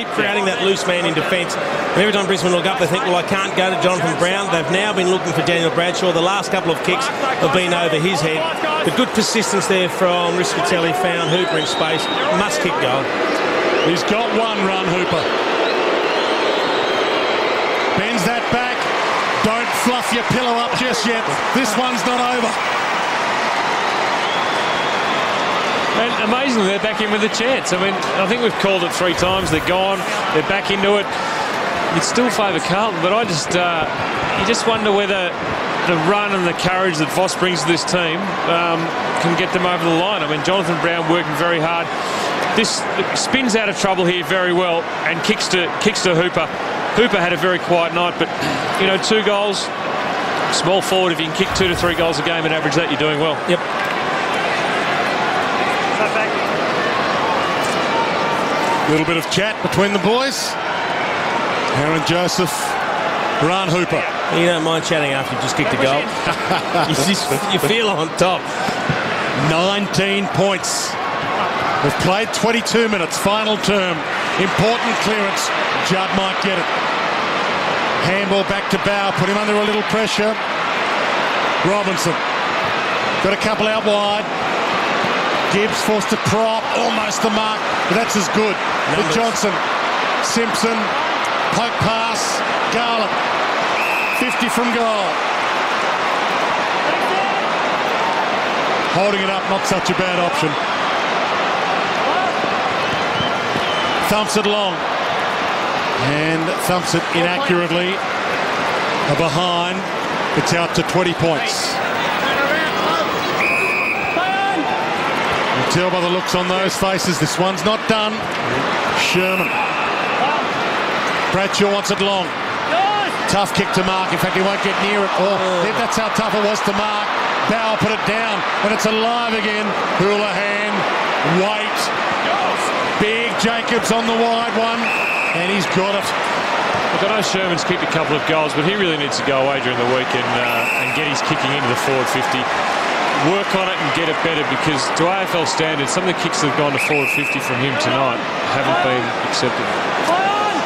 Keep creating that loose man in defence. And every time Brisbane look up, they think, well, I can't go to Jonathan Brown. They've now been looking for Daniel Bradshaw. The last couple of kicks have been over his head. But good persistence there from Riscatelli. Found Hooper in space. Must kick goal. He's got one run, Hooper. Bends that back. Don't fluff your pillow up just yet. This one's not over. And amazingly, they're back in with a chance. I mean, I think we've called it 3 times. They're gone. They're back into it. You'd still favour Carlton, but I just, you just wonder whether the run and the courage that Voss brings to this team can get them over the line. I mean, Jonathan Brown working very hard. This spins out of trouble here very well and kicks to Hooper. Hooper had a very quiet night, but, you know, 2 goals, small forward. If you can kick 2 to 3 goals a game and average that, you're doing well. Yep. Little bit of chat between the boys. Aaron Joseph, Ron Hooper. You don't mind chatting after you just kicked a goal. you feel on top. 19 points. We've played 22 minutes, final term. Important clearance. Judd might get it. Handball back to Bow, put him under a little pressure. Robinson. Got a couple out wide. Gibbs forced to prop, almost the mark, but that's as good. With Johnson, Simpson, poke pass, Garland, 50 from goal. Holding it up, not such a bad option. Thumps it long, and thumps it inaccurately. A behind, it's out to 20 points. Tell by the looks on those faces, this one's not done. Sherman. Bradshaw wants it long. Tough kick to mark. In fact, he won't get near it. Oh, that's how tough it was to mark. Bauer put it down, and it's alive again. Houlihan, Waite. Big Jacobs on the wide one, and he's got it. Look, I know Sherman's kicked a couple of goals, but he really needs to go away during the week and get his kicking into the forward 50. Work on it and get it better, because to AFL standards, some of the kicks that have gone to forward 50 from him tonight haven't been accepted.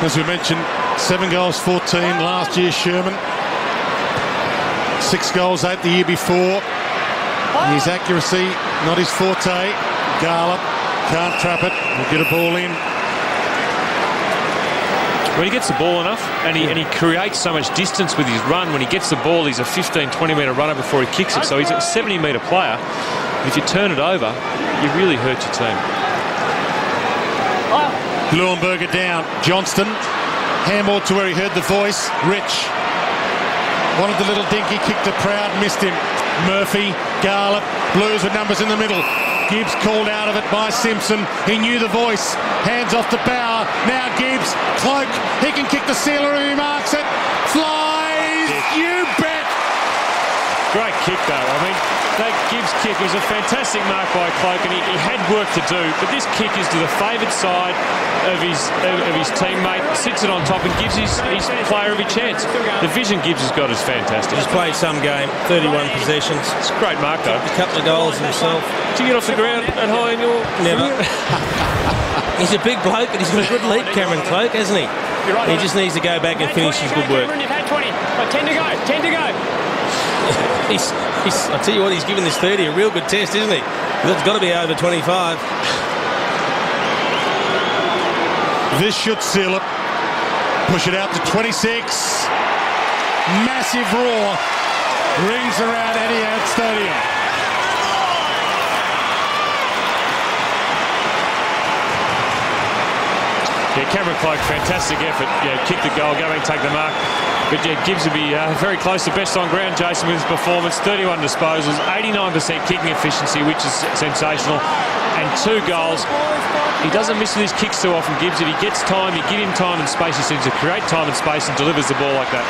As we mentioned, 7 goals, 14 last year, Sherman. 6 goals, 8 the year before. His accuracy, not his forte. Garland can't trap it. He'll get a ball in. When he gets the ball enough and he creates so much distance with his run, when he gets the ball, he's a 15, 20-metre runner before he kicks it. So he's a 70-metre player. And if you turn it over, you really hurt your team. Leuenberger down. Johnston. Handball to where he heard the voice. Rich. Wanted the little dinky kick to Proud. Missed him. Murphy. Garland. Blues with numbers in the middle. Gibbs called out of it by Simpson. He knew the voice. Hands off to Bauer. Now Gibbs. Cloak. He can kick the sealer if he marks it. Flies. You bet. Great kick, though. I mean, that Gibbs kick was a fantastic mark by Cloak, and he had work to do. But this kick is to the favoured side of his teammate. Sits it on top and gives his player every chance. The vision Gibbs has got is fantastic. He's played some game. 31 possessions. It's a great mark, though. A couple of goals himself. Did you get off the ground at high in your... Never. He's a big bloke, but he's got a good leap, Cameron Cloak, hasn't he? He just needs to go back and finish his good work. You've had 20. 10 to go. 10 to go. I tell you what, he's given this 30 a real good test, isn't he? It's got to be over 25. This should seal it. Push it out to 26. Massive roar rings around Etihad Stadium. Yeah, Cameron Cloak, fantastic effort. Yeah, kick the goal, go and take the mark. But yeah, Gibbs will be very close to best on ground, Jason, with his performance. 31 disposals, 89% kicking efficiency, which is sensational. And 2 goals. He doesn't miss with his kicks too often, Gibbs. If he gets time, you give him time and space. He seems to create time and space and delivers the ball like that.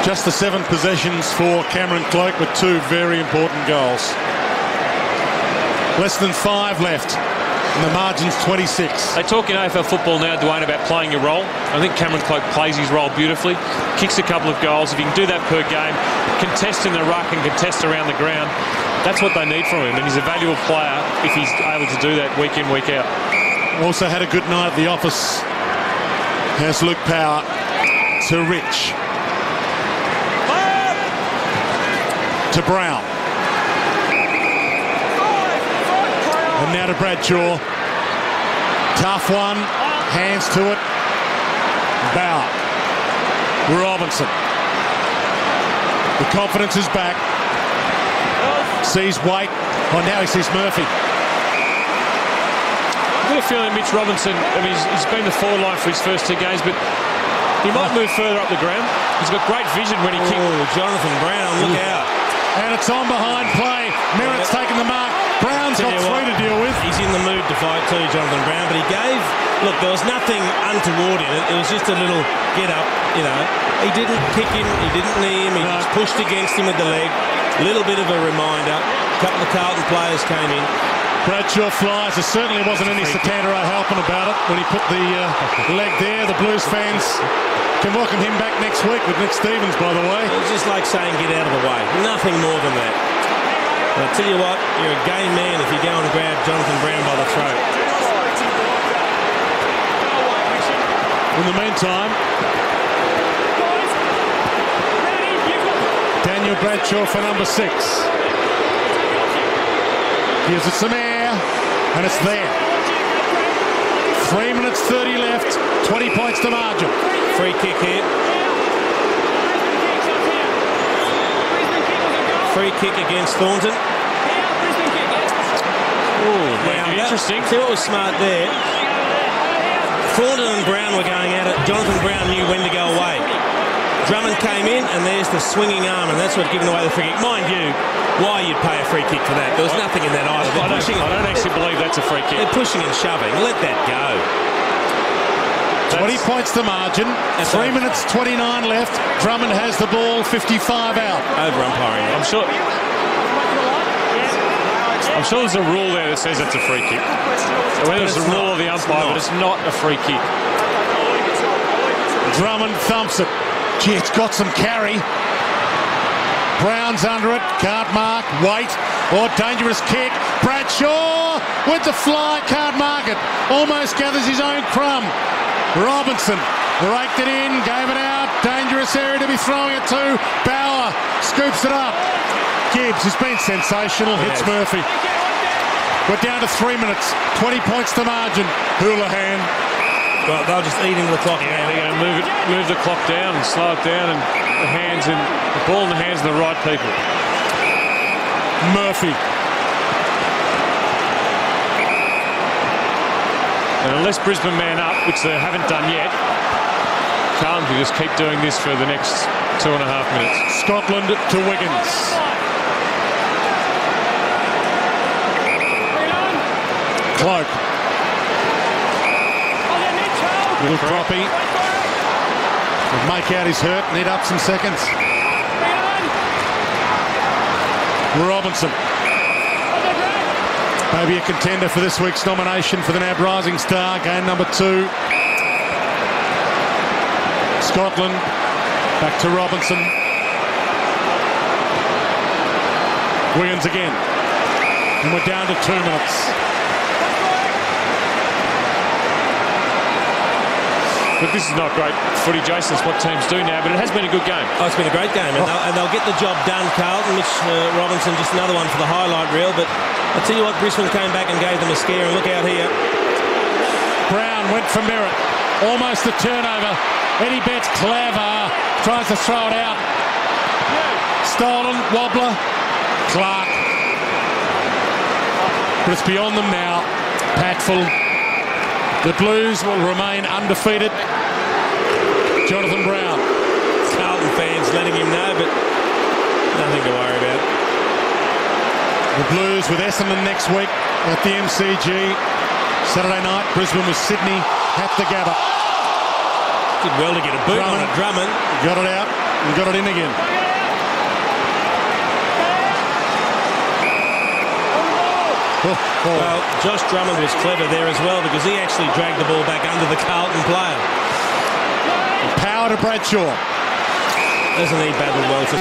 Just the 7 possessions for Cameron Cloak with 2 very important goals. Less than 5 left. And the margin's 26. They talk in AFL football now, Dwayne, about playing your role. I think Cameron Cloke plays his role beautifully, kicks a couple of goals. If he can do that per game, contest in the ruck and contest around the ground, that's what they need from him. And he's a valuable player if he's able to do that week in, week out. Also had a good night at the office. Has Luke Power to Rich. To Brown. And now to Bradshaw. Tough one. Hands to it. Bauer. Robinson. The confidence is back. Sees Waite. Oh, now he sees Murphy. I've got a feeling Mitch Robinson, I mean, he's been the forward line for his first 2 games, but he might move further up the ground. He's got great vision when he kicks. Oh, Jonathan Brown, look out. And it's on behind play. Merritt's taking the mark. Brown's got 3 to deal with. He's in the mood to fight too, Jonathan Brown, but he gave... Look, there was nothing untoward in it. It was just a little get-up, you know. He didn't kick him, he didn't knee him, he just pushed against him with the leg. A little bit of a reminder. A couple of Carlton players came in. Bradshaw flies. There certainly wasn't any Satandero helping about it when he put the leg there. The Blues fans can welcome him back next week with Nick Stevens, by the way. It's just like saying get out of the way. Nothing more than that. But I tell you what, you're a game man if you go and grab Jonathan Brown by the throat. In the meantime, Daniel Bradshaw for number 6. Gives it some air, and it's there. 3 minutes 30 left, 20 points to margin. Free kick here. Free kick against Thornton. Now, interesting. See what was smart there? Thornton and Brown were going at it. Jonathan Brown knew when to go away. Drummond came in, and there's the swinging arm, and that's what given away the free kick. Mind you, why you'd pay a free kick for that? There was nothing in that either. I don't actually believe that's a free kick. They're pushing and shoving. Let that go. 20 points to margin. 3 minutes 29 left. Drummond has the ball. 55 out. Over umpiring. I'm sure there's a rule there that says it's a free kick. Whether it's a rule of the umpire, but it's not a free kick. Drummond thumps it. Gee, it's got some carry. Brown's under it. Can't mark. Wait. Oh, dangerous kick. Bradshaw with the fly. Can't mark it. Almost gathers his own crumb. Robinson raked it in. Gave it out. Dangerous area to be throwing it to. Bauer scoops it up. Gibbs has been sensational. Hits Murphy. We're down to 3 minutes. 20 points to margin. Houlihan. Well, they'll just eat into the clock now. They're going to move the clock down and slow it down, and the ball in the hands of the right people. Murphy. And unless Brisbane man up, which they haven't done yet, Carlton will just keep doing this for the next 2.5 minutes. Scotland to Wiggins. Cloak. Little proppy. Make out he's hurt. Need up some seconds. Robinson. Maybe a contender for this week's nomination for the NAB Rising Star. Game number 2. Scotland. Back to Robinson. Wiggins again. And we're down to 2 minutes. But this is not great footy, Jason. It's what teams do now, but it has been a good game. Oh, it's been a great game, and they'll get the job done, Carlton. Mitch Robinson, just another one for the highlight reel, but I'll tell you what, Brisbane came back and gave them a scare, and look out here. Brown went for Merritt. Almost a turnover. Eddie Betts, clever. Tries to throw it out. Stolen, wobbler. Clark. But it's beyond them now. Patfull. The Blues will remain undefeated. Jonathan Brown. Carlton fans letting him know, but nothing to worry about. The Blues with Essendon next week at the MCG. Saturday night, Brisbane with Sydney at the Gabba. Did well to get a boot on it. Drummond. Got it out and got it in again. Well, Josh Drummond was clever there as well because he actually dragged the ball back under the Carlton player. Power to Bradshaw. Doesn't he battle well for